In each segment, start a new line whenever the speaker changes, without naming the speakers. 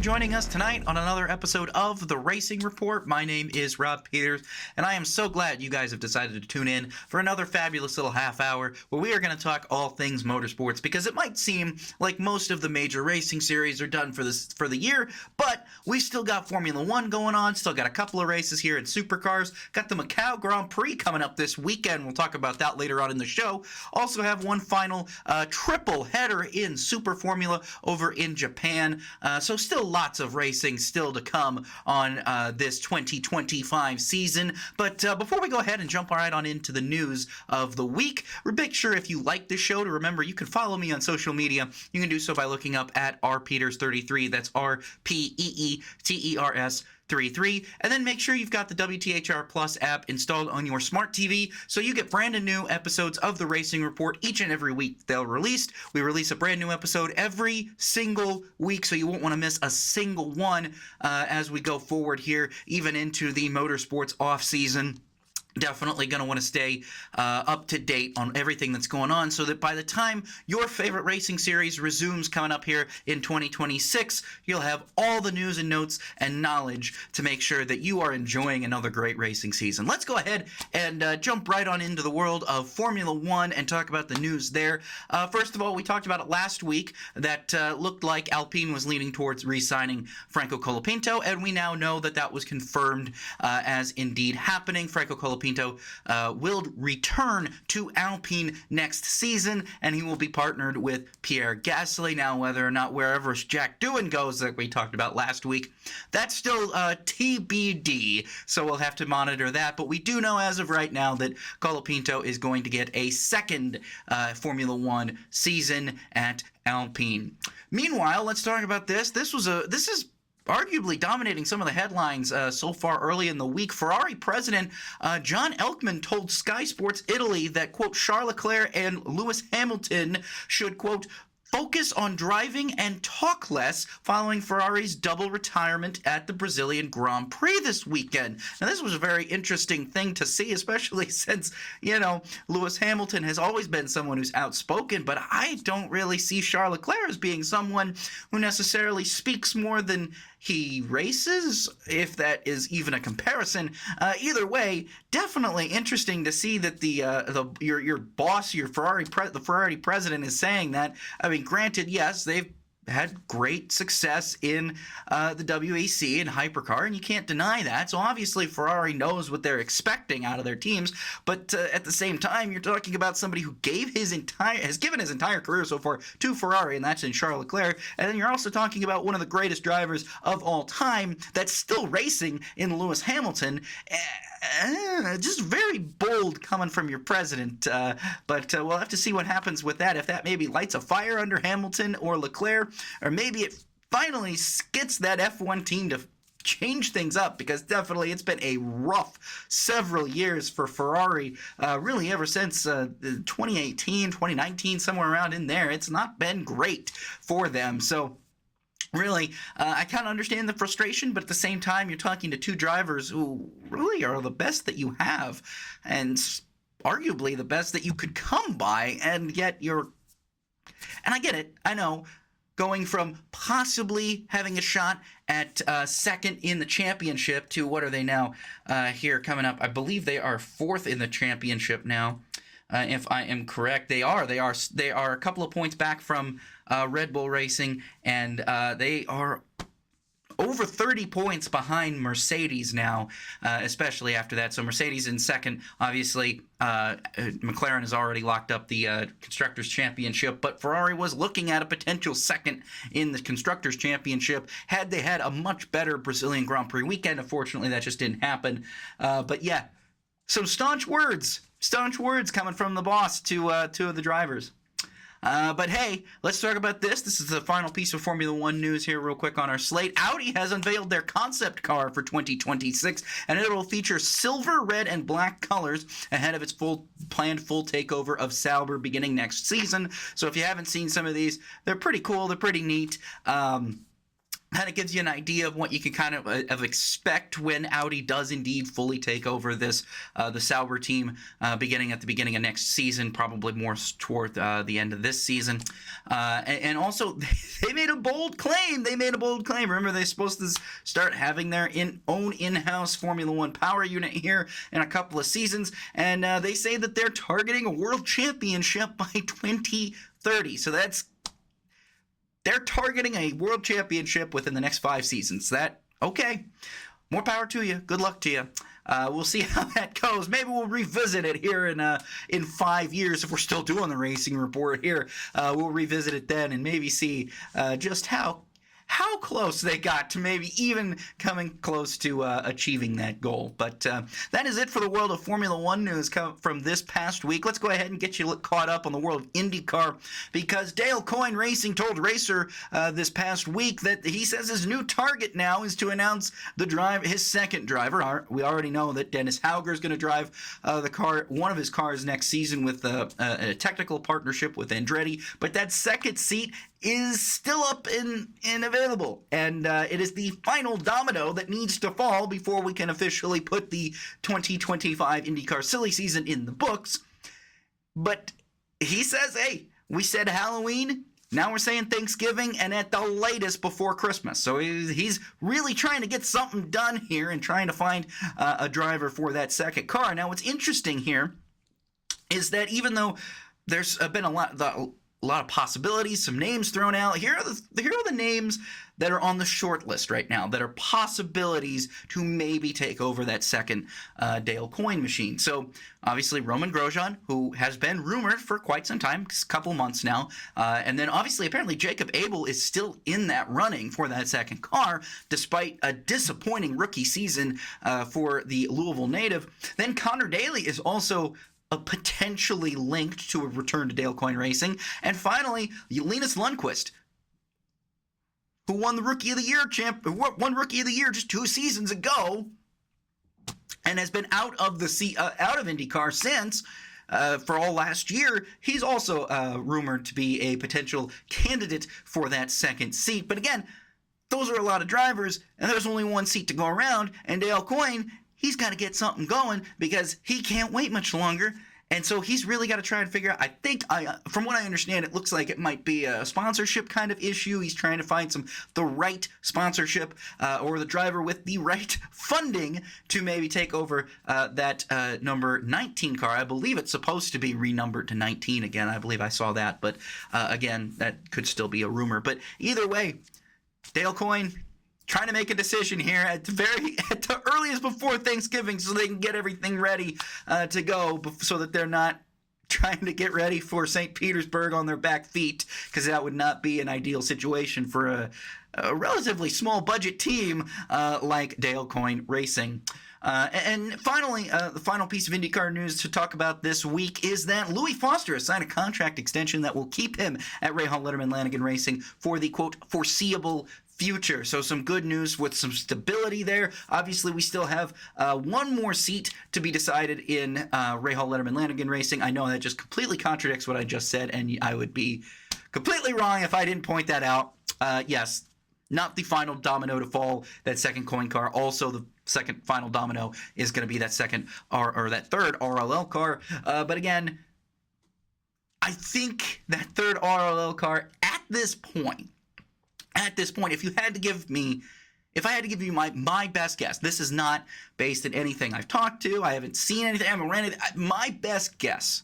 joining us tonight on another episode of The Racing Report. My name is Rob Peeters, and I am so glad you guys have decided to tune in for another fabulous little half hour where we are going to talk all things motorsports, because it might seem like most of the major racing series are done for the year, but we still got Formula One going on, still got a couple of races here in Supercars, got the Macau Grand Prix coming up this weekend. We'll talk about that later on in the show. Also have one final triple header in Super Formula over in Japan. So still lots of racing still to come on this 2025 season. But before we go ahead and jump right on into the news of the week, make sure if you like this show to remember you can follow me on social media. You can do so by looking up at rpeeters33. That's RPEETERS 33, and then make sure you've got the WTHR Plus app installed on your smart TV so you get brand new episodes of the Racing Report each and every week they'll release. We release a brand new episode every single week, so you won't want to miss a single one as we go forward here, even into the motorsports off season. Definitely going to want to stay up to date on everything that's going on so that by the time your favorite racing series resumes coming up here in 2026, you'll have all the news and notes and knowledge to make sure that you are enjoying another great racing season. Let's go ahead and jump right on into the world of Formula One and talk about the news there. First of all, we talked about it last week that looked like Alpine was leaning towards re-signing Franco Colapinto, and we now know that that was confirmed as indeed happening. Franco Colapinto will return to Alpine next season, and he will be partnered with Pierre Gasly. Now, whether or not wherever Jack Doohan goes, like we talked about last week, that's still TBD, so we'll have to monitor that. But we do know as of right now that Colapinto is going to get a second Formula One season at Alpine. Meanwhile, let's talk about this. This is arguably dominating some of the headlines so far early in the week. Ferrari president John Elkman told Sky Sports Italy that, quote, Charles Leclerc and Lewis Hamilton should, quote, focus on driving and talk less following Ferrari's double retirement at the Brazilian Grand Prix this weekend. Now, this was a very interesting thing to see, especially since, Lewis Hamilton has always been someone who's outspoken, but I don't really see Charles Leclerc as being someone who necessarily speaks more than he races, if that is even a comparison. Either way, definitely interesting to see that your boss, the Ferrari president, is saying that. I mean, granted, yes, they've had great success in the WEC and Hypercar, and you can't deny that. So obviously Ferrari knows what they're expecting out of their teams, but at the same time, you're talking about somebody who has given his entire career so far to Ferrari, and that's in Charles Leclerc. And then you're also talking about one of the greatest drivers of all time that's still racing in Lewis Hamilton. Just very bold coming from your president, but we'll have to see what happens with that, if that maybe lights a fire under Hamilton or Leclerc, or maybe it finally gets that F1 team to change things up, because definitely it's been a rough several years for Ferrari, really ever since 2018, 2019, somewhere around in there. It's not been great for them, so really, I kind of understand the frustration, but at the same time, you're talking to two drivers who really are the best that you have, and arguably the best that you could come by, and yet and I get it, I know, going from possibly having a shot at second in the championship to what are they now here coming up? I believe they are fourth in the championship now. If I am correct, they are a couple of points back from Red Bull Racing, and they are over 30 points behind Mercedes now, especially after that. So Mercedes in second. Obviously, McLaren has already locked up the Constructors' Championship, but Ferrari was looking at a potential second in the Constructors' Championship had they had a much better Brazilian Grand Prix weekend. Unfortunately, that just didn't happen. But yeah, some staunch words coming from the boss to two of the drivers. But hey, let's talk about this. This is the final piece of Formula One news here real quick on our slate. Audi has unveiled their concept car for 2026, and it will feature silver, red, and black colors ahead of its planned full takeover of Sauber beginning next season. So if you haven't seen some of these, they're pretty cool. They're pretty neat. kind of gives you an idea of what you can kind of expect when Audi does indeed fully take over this the Sauber team beginning at the beginning of next season, probably more toward the end of this season. And also, they made a bold claim. Remember, they're supposed to start having their own in-house Formula One power unit here in a couple of seasons, and they say that they're targeting a world championship by 2030. So they're targeting a world championship within the next 5 seasons. Okay, more power to you. Good luck to you. We'll see how that goes. Maybe we'll revisit it here in 5 years if we're still doing the racing report here. We'll revisit it then and maybe see just how close they got to maybe even coming close to achieving that goal. But that is it for the world of Formula One news from this past week. Let's go ahead and get you caught up on the world of IndyCar, because Dale Coyne Racing told Racer this past week that he says his new target now is to announce his second driver. We already know that Dennis Hauger is going to drive one of his cars next season with a technical partnership with Andretti, but that second seat is still up and available, and it is the final domino that needs to fall before we can officially put the 2025 IndyCar silly season in the books. But he says, hey, we said Halloween, now we're saying Thanksgiving, and at the latest before Christmas. So he's really trying to get something done here and trying to find a driver for that second car. Now, what's interesting here is that even though there's been a lot of possibilities, some names thrown out. Here are the names that are on the short list right now that are possibilities to maybe take over that second Dale Coyne machine. So obviously Roman Grosjean, who has been rumored for quite some time, a couple months now, and then obviously apparently Jacob Abel is still in that running for that second car, despite a disappointing rookie season for the Louisville native. Then Connor Daly is also potentially linked to a return to Dale Coyne Racing. And finally, Linus Lundqvist, who won the Rookie of the Year just 2 seasons ago, and has been out of IndyCar since for all last year. He's also rumored to be a potential candidate for that second seat. But again, those are a lot of drivers, and there's only one seat to go around. And Dale Coyne, he's got to get something going because he can't wait much longer. And so he's really got to try and figure out, from what I understand, it looks like it might be a sponsorship kind of issue. He's trying to find the right sponsorship or the driver with the right funding to maybe take over that number 19 car. I believe it's supposed to be renumbered to 19 again. I believe I saw that. But again, that could still be a rumor. But either way, Dale Coyne trying to make a decision here at the earliest before Thanksgiving so they can get everything ready to go, so that they're not trying to get ready for St. Petersburg on their back feet, because that would not be an ideal situation for a relatively small budget team like Dale Coyne Racing. And finally, the final piece of IndyCar news to talk about this week is that Louis Foster has signed a contract extension that will keep him at Rahal Letterman Lanigan Racing for the, quote, foreseeable future. So some good news with some stability there. Obviously, we still have one more seat to be decided in Rahal Letterman Lanigan Racing. I know that just completely contradicts what I just said, and I would be completely wrong if I didn't point that out. Yes, not the final domino to fall, that second Coyne car. Also, the second final domino is going to be that second or that third RLL car. But again, I think that third RLL car at this point, if I had to give you my best guess, this is not based on anything I've talked to, I haven't seen anything, I haven't read anything. My best guess,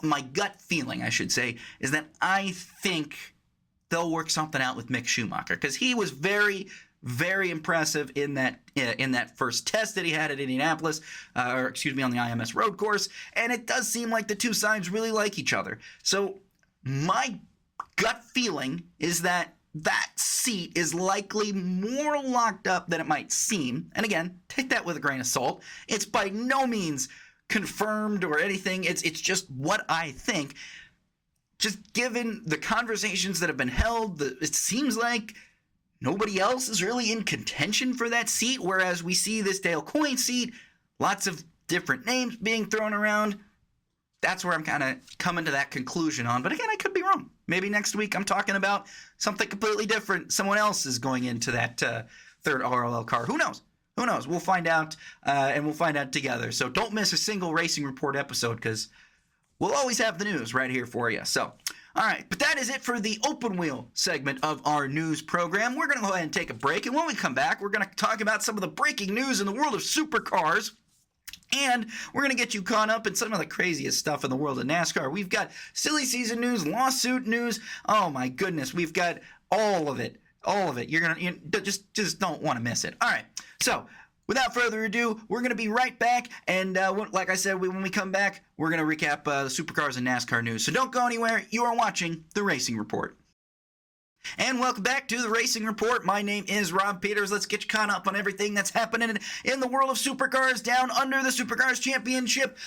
my gut feeling, I should say, is that I think they'll work something out with Mick Schumacher, because he was very, very impressive in that first test that he had at Indianapolis, on the IMS road course, and it does seem like the two sides really like each other. So my gut feeling is that seat is likely more locked up than it might seem. And again, take that with a grain of salt. It's by no means confirmed or anything. It's just what I think. Just given the conversations that have been held, it seems like nobody else is really in contention for that seat, whereas we see this Dale Coyne seat, lots of different names being thrown around. that's where I'm kind of coming to that conclusion on. But again, I could be wrong. Maybe next week I'm talking about something completely different. Someone else is going into that third RLL car. Who knows? Who knows? We'll find out, and we'll find out together. So don't miss a single Racing Report episode, because we'll always have the news right here for you. So, all right, but that is it for the open wheel segment of our news program. We're going to go ahead and take a break, and when we come back, we're going to talk about some of the breaking news in the world of supercars. And we're going to get you caught up in some of the craziest stuff in the world of NASCAR. We've got silly season news, lawsuit news. Oh, my goodness. We've got all of it. All of it. You're going to just don't want to miss it. All right. So without further ado, we're going to be right back. And like I said, when we come back, we're going to recap the Supercars and NASCAR news. So don't go anywhere. You are watching The Racing Report. And welcome back to The Racing Report. My name is Rob Peeters. Let's get you caught up on everything that's happening in the world of supercars down under the Supercars Championship.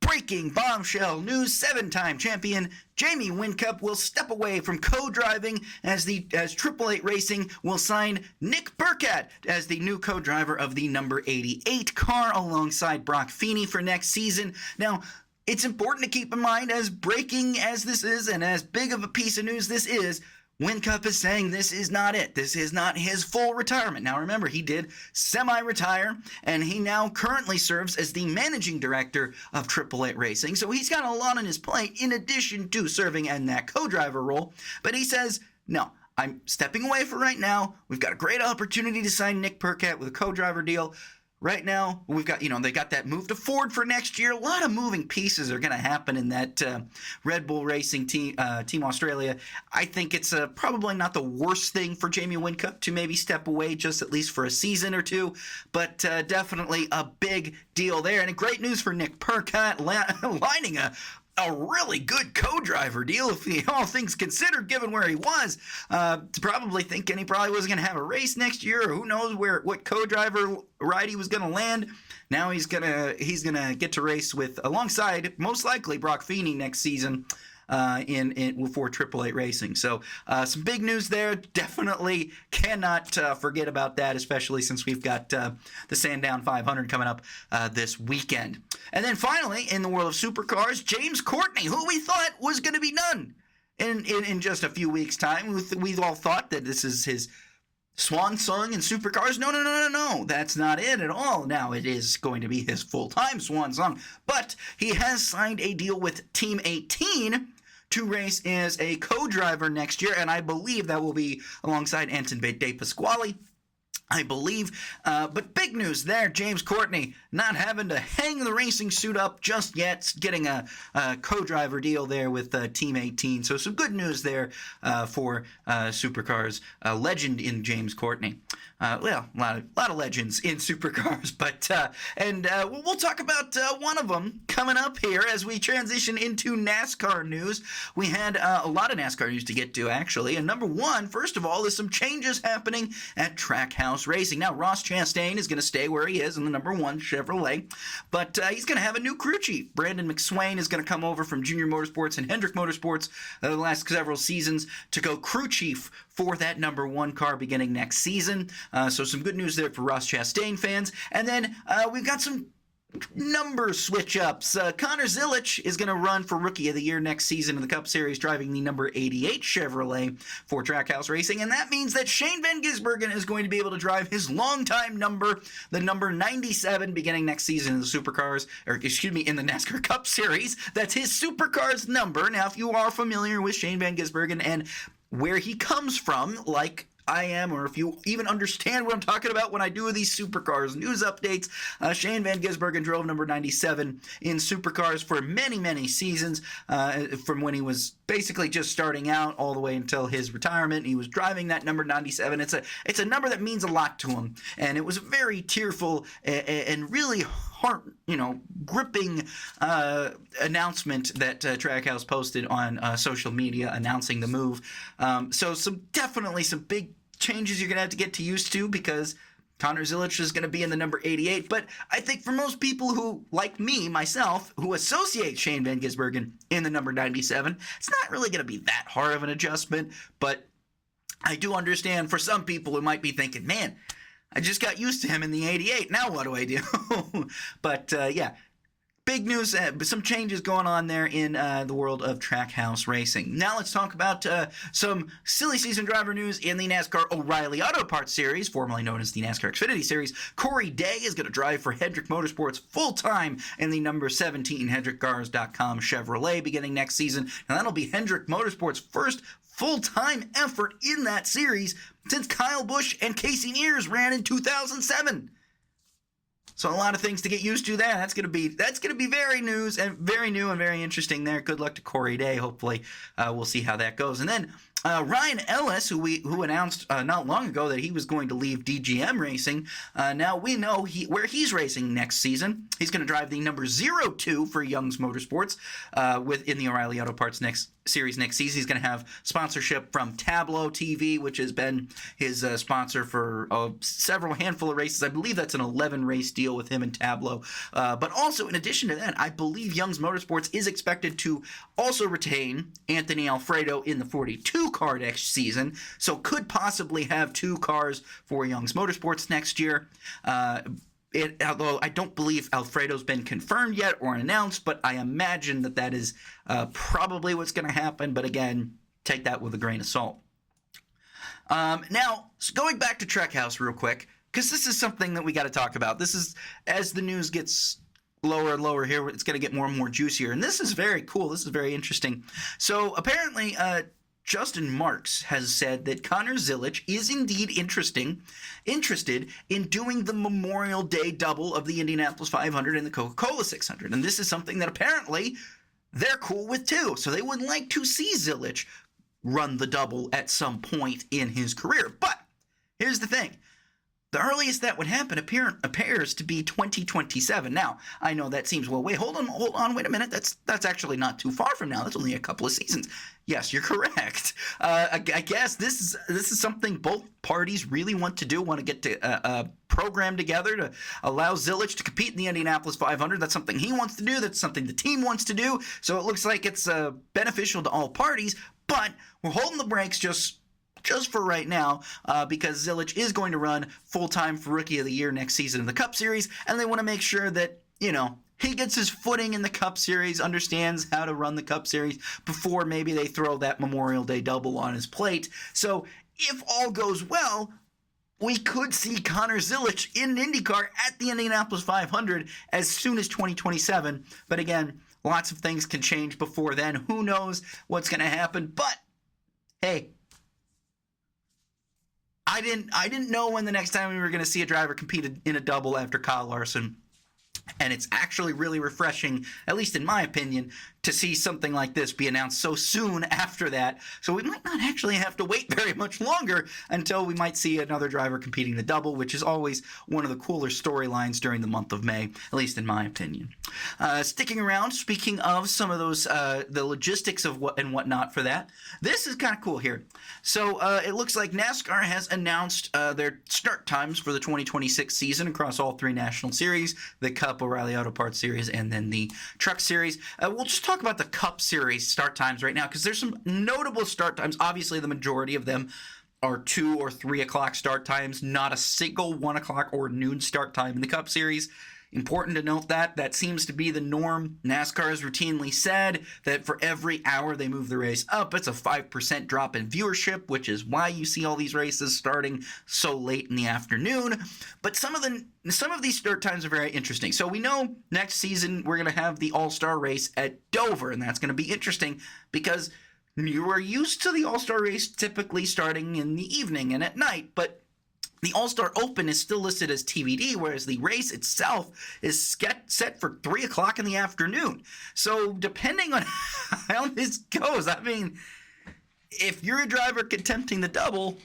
Breaking bombshell news, 7-time champion Jamie Whincup will step away from co-driving as Triple Eight Racing will sign Nick Burkett as the new co-driver of the number 88 car alongside Brock Feeney for next season. Now, it's important to keep in mind, as breaking as this is and as big of a piece of news this is, Whincup is saying this is not it. This is not his full retirement. Now remember, he did semi-retire, and he now currently serves as the managing director of Triple Eight Racing. So he's got a lot on his plate in addition to serving in that co-driver role. But he says, no, I'm stepping away for right now. We've got a great opportunity to sign Nick Burkett with a co-driver deal. Right now, we've got, they got that move to Ford for next year. A lot of moving pieces are going to happen in that Red Bull Racing Team Australia. I think it's probably not the worst thing for Jamie Whincup to maybe step away just at least for a season or two, but definitely a big deal there. And great news for Nick Burkett, lining a really good co-driver deal, if all things considered, given where he was. To probably thinking he probably wasn't going to have a race next year, or who knows what co-driver ride he was going to land. Now he's gonna get to race alongside most likely Brock Feeney next season. For Triple Eight Racing. So some big news there. Definitely cannot forget about that, especially since we've got the Sandown 500 coming up this weekend. And then finally, in the world of supercars, James Courtney, who we thought was going to be done in just a few weeks' time. We all thought that this is his swan song in supercars. No. That's not it at all. Now, it is going to be his full-time swan song. But he has signed a deal with Team 18 to race as a co-driver next year, and I believe that will be alongside Anton De Pasquale. I believe. But big news there, James Courtney not having to hang the racing suit up just yet, getting a co-driver deal there with Team 18. So some good news there for Supercars, a legend in James Courtney. A lot of legends in supercars, but we'll talk about one of them coming up here as we transition into NASCAR news. We had a lot of NASCAR news to get to, actually, and number one, first of all, is some changes happening at Trackhouse Racing. Now, Ross Chastain is going to stay where he is in the number one Chevrolet, but he's going to have a new crew chief. Brandon McSwain is going to come over from Junior Motorsports and Hendrick Motorsports the last several seasons to go crew chief for that number one car beginning next season. So some good news there for Ross Chastain fans. And then we've got some number switch-ups. Connor Zilisch is going to run for Rookie of the Year next season in the Cup Series, driving the number 88 Chevrolet for Trackhouse Racing. And that means that Shane Van Gisbergen is going to be able to drive his longtime number, the number 97, beginning next season in the Supercars, in the NASCAR Cup Series. That's his Supercars number. Now, if you are familiar with Shane Van Gisbergen and where he comes from, like I am, or if you even understand what I'm talking about when I do these Supercars news updates, Shane Van Gisbergen drove number 97 in Supercars for many, many seasons, from when he was basically just starting out all the way until his retirement. He was driving that number 97. It's a number that means a lot to him, and it was a very tearful and really gripping announcement that Trackhouse posted on social media announcing the move. So definitely some big changes you're going to have to get used to, because Connor Zilisch is going to be in the number 88. But I think for most people who, like me, myself, who associate Shane Van Gisbergen in the number 97, it's not really going to be that hard of an adjustment. But I do understand for some people who might be thinking, man, I just got used to him in the 88. Now what do I do? But big news, some changes going on there in the world of trackhouse racing. Now let's talk about some silly season driver news in the NASCAR O'Reilly Auto Parts Series, formerly known as the NASCAR Xfinity Series. Corey Day is going to drive for Hendrick Motorsports full-time in the number 17 HendrickCars.com Chevrolet beginning next season. And that'll be Hendrick Motorsports' first full-time effort in that series since Kyle Busch and Casey Mears ran in 2007. So a lot of things to get used to there. That's gonna be very new and very interesting there. Good luck to Corey Day. Hopefully, we'll see how that goes. And then Ryan Ellis, who announced not long ago that he was going to leave DGM Racing. Now we know where he's racing next season. He's going to drive the number 02 for Young's Motorsports in the O'Reilly Auto Parts Series next season. He's going to have sponsorship from Tableau TV, which has been his sponsor for several handful of races. I believe that's an 11 race deal with him and Tableau. But also, in addition to that, I believe Young's Motorsports is expected to also retain Anthony Alfredo in the 42 car next season, so could possibly have 2 cars for Young's Motorsports next year. Although I don't believe Alfredo's been confirmed yet or announced, but I imagine that is probably what's going to happen. But again, take that with a grain of salt. Now, going back to Trackhouse real quick, because this is something that we got to talk about. This is, as the news gets lower and lower here, it's going to get more and more juicier. And this is very cool. This is very interesting. So apparently, Justin Marks has said that Connor Zilisch is indeed interested in doing the Memorial Day double of the Indianapolis 500 and the Coca-Cola 600. And this is something that apparently they're cool with too. So they would like to see Zilisch run the double at some point in his career. But here's the thing. The earliest that would happen appears to be 2027. Now, I know that seems, well, wait, hold on, wait a minute. That's actually not too far from now. That's only a couple of seasons. Yes, you're correct. I guess this is something both parties really want to do, want to get to a program together to allow Zilisch to compete in the Indianapolis 500. That's something he wants to do. That's something the team wants to do. So it looks like it's beneficial to all parties, but we're holding the brakes just for right now, because Zilisch is going to run full-time for Rookie of the Year next season in the Cup Series, and they want to make sure that, he gets his footing in the Cup Series, understands how to run the Cup Series before maybe they throw that Memorial Day double on his plate. So if all goes well, we could see Connor Zilisch in IndyCar at the Indianapolis 500 as soon as 2027. But again, lots of things can change before then. Who knows what's going to happen? But, hey, I didn't know when the next time we were going to see a driver compete in a double after Kyle Larson. And it's actually really refreshing, at least in my opinion, to see something like this be announced so soon after that. So we might not actually have to wait very much longer until we might see another driver competing the double, which is always one of the cooler storylines during the month of May, at least in my opinion. Sticking around, speaking of some of those, the logistics of what and whatnot for that, this is kind of cool here. So it looks like NASCAR has announced their start times for the 2026 season across all 3 national series, the Cup, O'Reilly Auto Parts Series, and then the Truck Series. We'll just talk about the Cup Series start times right now, because there's some notable start times. Obviously, the majority of them are 2 or 3 o'clock start times, not a single 1 o'clock or noon start time in the Cup Series. Important to note that seems to be the norm. NASCAR has routinely said that for every hour they move the race up, it's a 5% drop in viewership, which is why you see all these races starting so late in the afternoon. But some of these start times are very interesting. So we know next season we're going to have the All-Star race at Dover, and that's going to be interesting because you are used to the All-Star race typically starting in the evening and at night, but the All-Star Open is still listed as TBD, whereas the race itself is set for 3 o'clock in the afternoon. So depending on how this goes, I mean, if you're a driver attempting the double,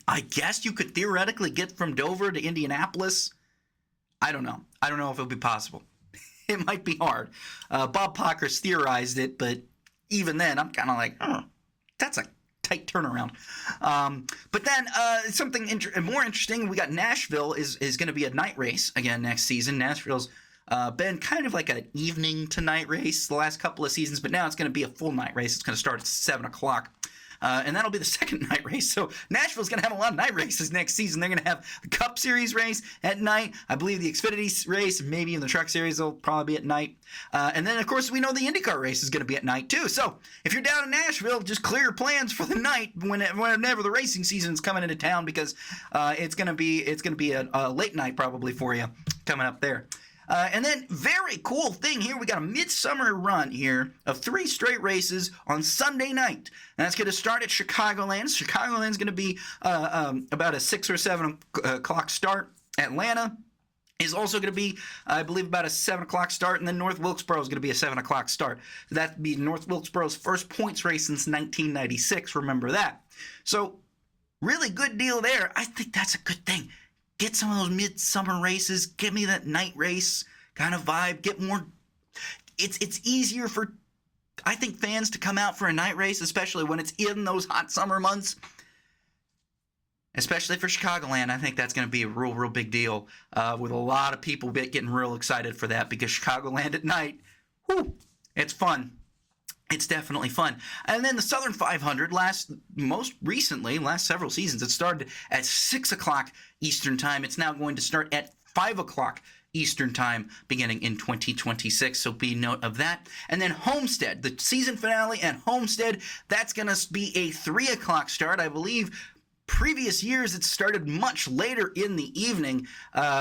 I guess you could theoretically get from Dover to Indianapolis. I don't know. I don't know if it would be possible. It might be hard. Bob Pockrass theorized it, but even then, I'm kind of like, that's a tight turnaround. But then something more interesting, we got Nashville is going to be a night race again next season. Nashville's been kind of like an evening to night race the last couple of seasons, but now it's going to be a full night race. It's going to start at 7 o'clock. and that'll be the second night race. So Nashville's going to have a lot of night races next season. They're going to have the Cup Series race at night. I believe the Xfinity race, maybe in the Truck Series, will probably be at night. And then, of course, we know the IndyCar race is going to be at night, too. So if you're down in Nashville, just clear your plans for the night whenever the racing season is coming into town, because it's going to be a late night probably for you coming up there. And then, very cool thing here, we got a midsummer run here of 3 straight races on Sunday night. And that's going to start at Chicagoland. Chicagoland's going to be about a 6 or 7 o'clock start. Atlanta is also going to be, I believe, about a 7 o'clock start, and then North Wilkesboro is going to be a 7 o'clock start. That'd be North Wilkesboro's first points race since 1996, remember that. So, really good deal there. I think that's a good thing. Get some of those midsummer races. Give me that night race kind of vibe. Get more. It's easier for, I think, fans to come out for a night race, especially when it's in those hot summer months. Especially for Chicagoland, I think that's going to be a real big deal, with a lot of people getting real excited for that, because Chicagoland at night, whoo, it's fun. It's definitely fun. And then the Southern 500, last several seasons, it started at 6 o'clock Eastern Time. It's now going to start at 5 o'clock Eastern Time beginning in 2026, so be note of that. And then Homestead, the season finale at Homestead, that's going to be a 3 o'clock start, I believe. Previous years, it started much later in the evening,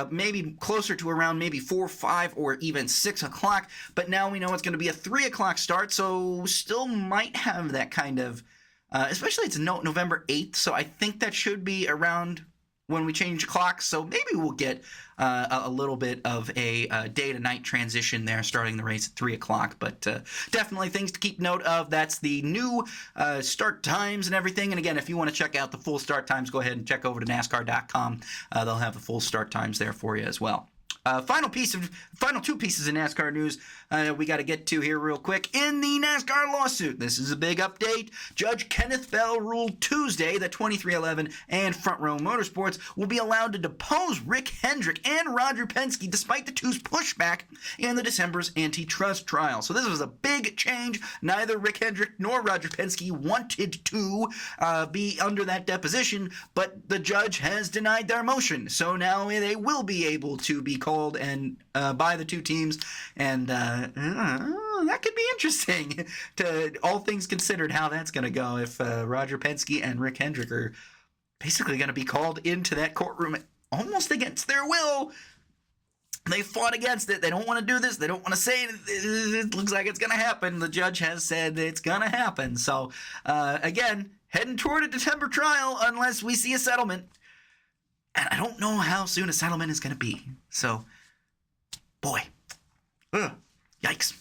maybe closer to around maybe 4, 5, or even 6 o'clock. But now we know it's going to be a 3 o'clock start, so still might have that kind of, especially it's November 8th, so I think that should be around when we change clocks. So maybe we'll get a little bit of a day to night transition there, starting the race at 3 o'clock. But definitely things to keep note of. That's the new start times and everything. And again, if you want to check out the full start times, go ahead and check over to NASCAR.com. They'll have the full start times there for you as well. Final 2 pieces of NASCAR news we got to get to here real quick. In the NASCAR lawsuit, this is a big update. Judge Kenneth Bell ruled Tuesday that 23XI and Front Row Motorsports will be allowed to depose Rick Hendrick and Roger Penske despite the two's pushback in the December's antitrust trial. So this was a big change. Neither Rick Hendrick nor Roger Penske wanted to be under that deposition, but the judge has denied their motion. So now they will be able to be called and by the 2 teams, and that could be interesting, to all things considered, how that's going to go if Roger Penske and Rick Hendrick are basically going to be called into that courtroom almost against their will. They fought against it. They don't want to do this. They don't want to say it. It looks like it's going to happen. The judge has said it's going to happen. So, again, heading toward a December trial unless we see a settlement. And I don't know how soon a settlement is going to be. So, boy. Yikes.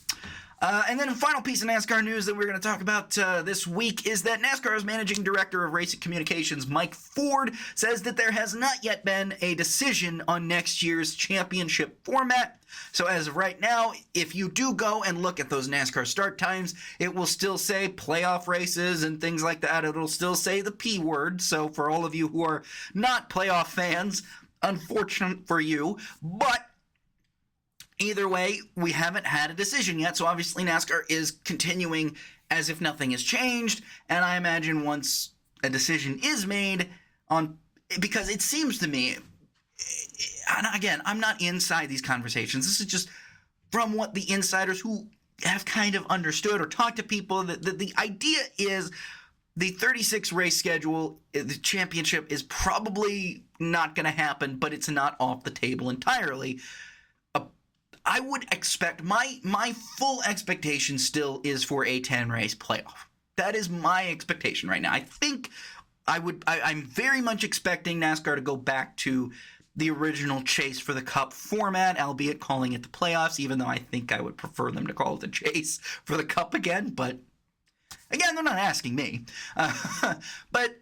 And then a final piece of NASCAR news that we're going to talk about this week is that NASCAR's managing director of racing communications, Mike Ford, says that there has not yet been a decision on next year's championship format. So as of right now, if you do go and look at those NASCAR start times, it will still say playoff races and things like that. It'll still say the P word. So for all of you who are not playoff fans, unfortunate for you, but either way, we haven't had a decision yet, so obviously NASCAR is continuing as if nothing has changed, and I imagine once a decision is made on, because it seems to me, and again, I'm not inside these conversations, this is just from what the insiders who have kind of understood or talked to people, that the idea is the 36 race schedule, the championship is probably not going to happen, but it's not off the table entirely. I would expect, my full expectation still is for a 10-race playoff. That is my expectation right now. I think I'm very much expecting NASCAR to go back to the original chase for the Cup format, albeit calling it the playoffs, even though I think I would prefer them to call it the chase for the Cup again. But again, they're not asking me. But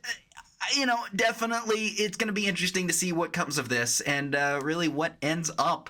definitely it's going to be interesting to see what comes of this and really what ends up,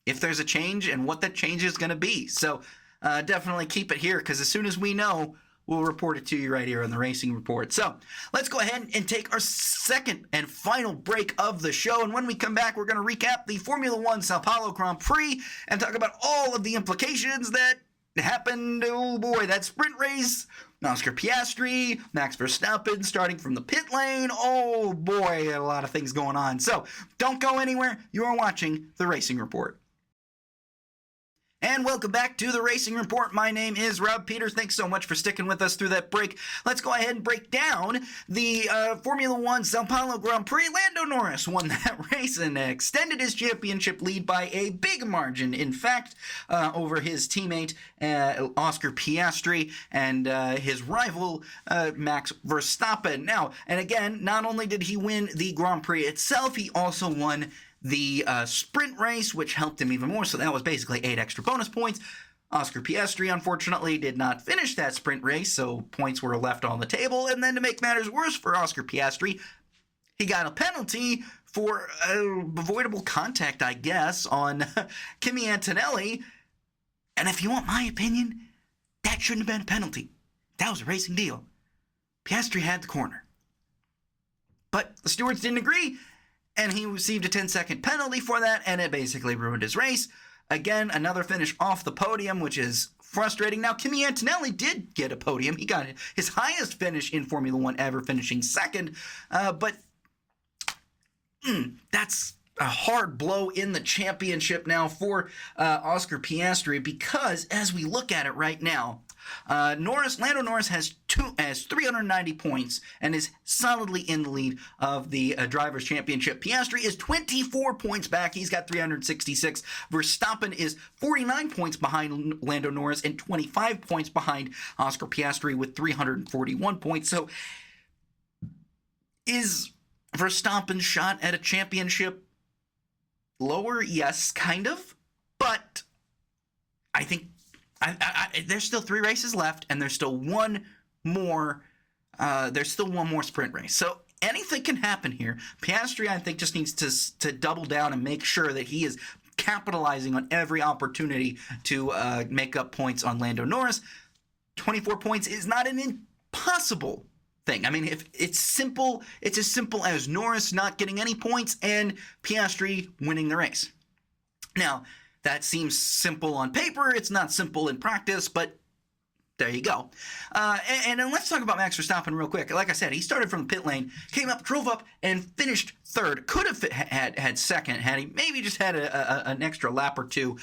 if there's a change, and what that change is going to be. So definitely keep it here, because as soon as we know, we'll report it to you right here on the Racing Report. So let's go ahead and take our second and final break of the show. And when we come back, we're going to recap the Formula One Sao Paulo Grand Prix and talk about all of the implications that happened. Oh boy, that sprint race Oscar Piastri, Max Verstappen starting from the pit lane. Oh boy, a lot of things going on. So don't go anywhere. You are watching the Racing Report. And welcome back to the Racing Report. My name is Rob Peeters. Thanks so much for sticking with us through that break. Let's go ahead and break down the Formula One Sao Paulo Grand Prix. Lando Norris won that race and extended his championship lead by a big margin. In fact, over his teammate Oscar Piastri and his rival Max Verstappen. Now, and again, not only did he win the Grand Prix itself, he also won the sprint race, which helped him even more. So that was basically 8 extra bonus points. Oscar Piastri, unfortunately, did not finish that sprint race, so points were left on the table. And then to make matters worse for Oscar Piastri, he got a penalty for avoidable contact, I guess, on Kimi Antonelli. And if you want my opinion, that shouldn't have been a penalty. That was a racing deal. Piastri had the corner. But the stewards didn't agree, and he received a 10-second penalty for that, and it basically ruined his race. Again, another finish off the podium, which is frustrating. Now, Kimi Antonelli did get a podium. He got his highest finish in Formula One ever, finishing second. But that's a hard blow in the championship now for Oscar Piastri, because as we look at it right now, Lando Norris has 390 points and is solidly in the lead of the Drivers' Championship. Piastri is 24 points back. He's got 366. Verstappen is 49 points behind Lando Norris and 25 points behind Oscar Piastri with 341 points. So is Verstappen's shot at a championship lower? Yes, kind of. But I think there's still 3 races left, and there's still one more. There's still one more sprint race, so anything can happen here. Piastri, I think, just needs to double down and make sure that he is capitalizing on every opportunity to make up points on Lando Norris. 24 points is not an impossible thing. I mean, if it's simple, it's as simple as Norris not getting any points and Piastri winning the race. Now, that seems simple on paper. It's not simple in practice, but there you go. And then let's talk about Max Verstappen real quick. Like I said, he started from the pit lane, came up, drove up, and finished third. Could have had second had he maybe just had an extra lap or two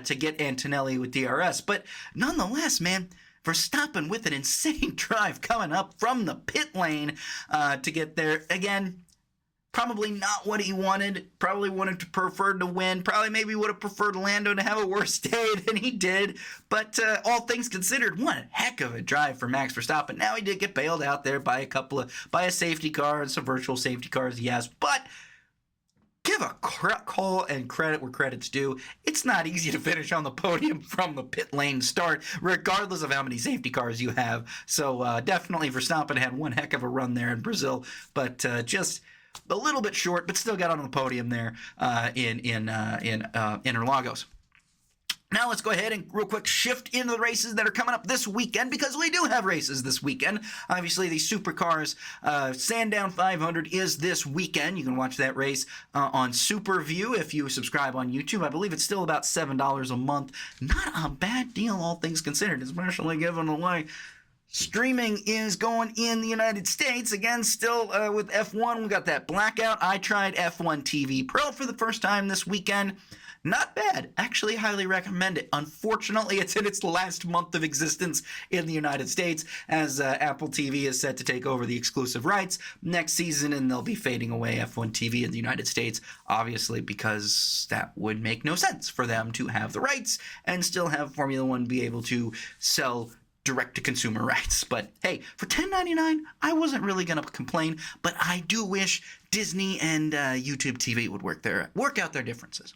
to get Antonelli with DRS. But nonetheless, man, Verstappen with an insane drive coming up from the pit lane to get there. Again, probably not what he wanted. Probably wanted to prefer to win. Probably maybe would have preferred Lando to have a worse day than he did. But all things considered, one heck of a drive for Max Verstappen. Now he did get bailed out there by a safety car and some virtual safety cars, yes. But give a call and credit where credit's due. It's not easy to finish on the podium from the pit lane start, regardless of how many safety cars you have. So definitely Verstappen had one heck of a run there in Brazil, but just a little bit short, but still got on the podium there in Interlagos. Now let's go ahead and real quick shift into the races that are coming up this weekend, because we do have races this weekend. Obviously, the Supercars Sandown 500 is this weekend. You can watch that race on SuperView if you subscribe on YouTube. I believe it's still about $7 a month. Not a bad deal, all things considered, especially given away. Streaming is going in the United States. Again, still with F1, we got that blackout. I tried F1 TV Pro for the first time this weekend. Not bad. Actually, highly recommend it. Unfortunately, it's in its last month of existence in the United States, as Apple TV is set to take over the exclusive rights next season, and they'll be fading away F1 TV in the United States, obviously, because that would make no sense for them to have the rights and still have Formula One be able to sell direct-to-consumer rights. But hey, for $10.99, I wasn't really going to complain, but I do wish Disney and YouTube TV would work out their differences.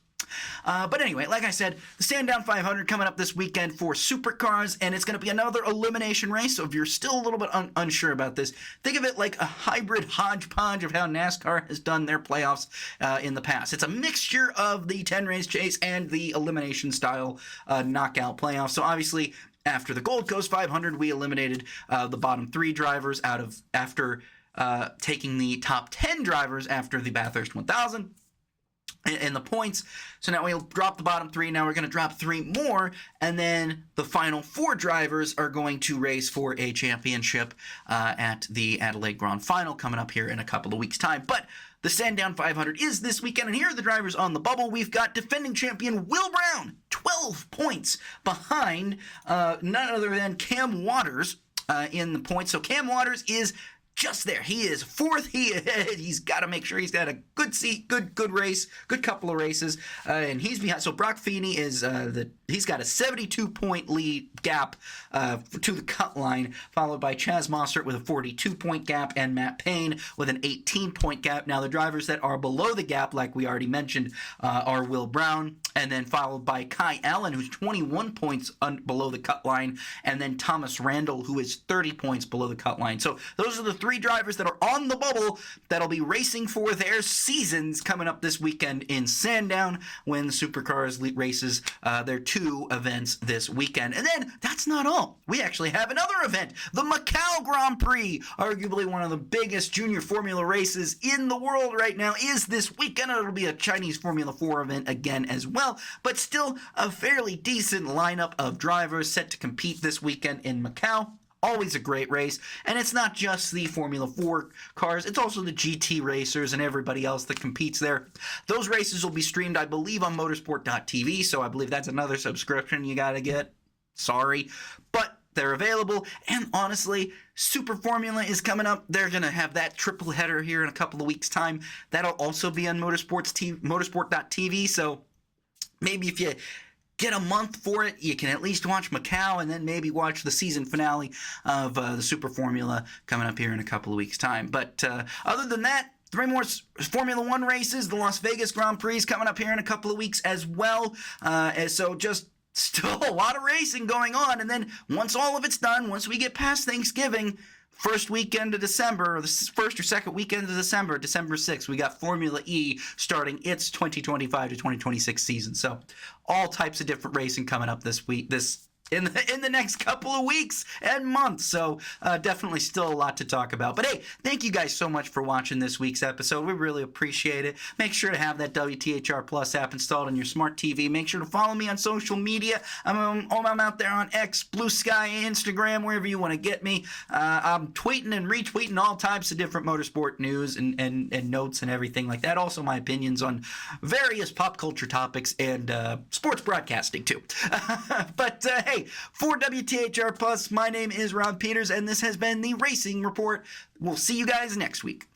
But anyway, like I said, the Sandown 500 coming up this weekend for Supercars, and it's going to be another elimination race. So if you're still a little bit unsure about this, think of it like a hybrid hodgepodge of how NASCAR has done their playoffs in the past. It's a mixture of the 10-race chase and the elimination style knockout playoffs. So obviously, after the Gold Coast 500, we eliminated the bottom 3 drivers after taking the top 10 drivers after the Bathurst 1000. in the points. So now we'll drop the bottom 3. Now we're going to drop 3 more, and then the final 4 drivers are going to race for a championship at the Adelaide Grand Final coming up here in a couple of weeks' time. But the Sandown 500 is this weekend, and here are the drivers on the bubble. We've got defending champion Will Brown, 12 points behind none other than Cam Waters in the points. So Cam Waters is just there. He is 4th. He's got to make sure he's got a good seat, good race, good couple of races, and he's behind. So Brock Feeney is he's got a 72-point lead gap to the cut line, followed by Chaz Mossert with a 42-point gap and Matt Payne with an 18-point gap. Now the drivers that are below the gap, like we already mentioned, are Will Brown, and then followed by Kai Allen, who's 21 points below the cut line, and then Thomas Randall, who is 30 points below the cut line. So those are the 3 drivers that are on the bubble that'll be racing for their seasons coming up this weekend in Sandown when the Supercars races their 2 events this weekend. And then that's not all. We actually have another event, the Macau Grand Prix, arguably one of the biggest junior Formula races in the world right now, is this weekend. It'll be a Chinese Formula 4 event again as well, but still a fairly decent lineup of drivers set to compete this weekend in Macau. Always a great race, and it's not just the Formula 4 cars, it's also the GT racers and everybody else that competes there. Those races will be streamed, I believe, on motorsport.tv, so I believe that's another subscription you gotta get. Sorry, but they're available, and honestly, Super Formula is coming up. They're going to have that triple header here in a couple of weeks' time. That'll also be on motorsport.tv, so maybe if you get a month for it, you can at least watch Macau and then maybe watch the season finale of the Super Formula coming up here in a couple of weeks' time. But other than that, 3 more Formula 1 races. The Las Vegas Grand Prix is coming up here in a couple of weeks as well. And so just still a lot of racing going on. And then once all of it's done, once we get past Thanksgiving, first weekend of December, or the first or second weekend of December, December 6th, we got Formula E starting its 2025 to 2026 season. So all types of different racing coming up this week, in the next couple of weeks and months. So definitely still a lot to talk about. But hey, thank you guys so much for watching this week's episode. We really appreciate it. Make sure to have that WTHR Plus app installed on your smart TV. Make sure to follow me on social media. I'm out there on X, Blue Sky, Instagram, wherever you want to get me. I'm tweeting and retweeting all types of different motorsport news and notes and everything like that. Also my opinions on various pop culture topics and sports broadcasting too. But hey, for WTHR Plus, my name is Rob Peeters, and this has been the Racing Report. We'll see you guys next week.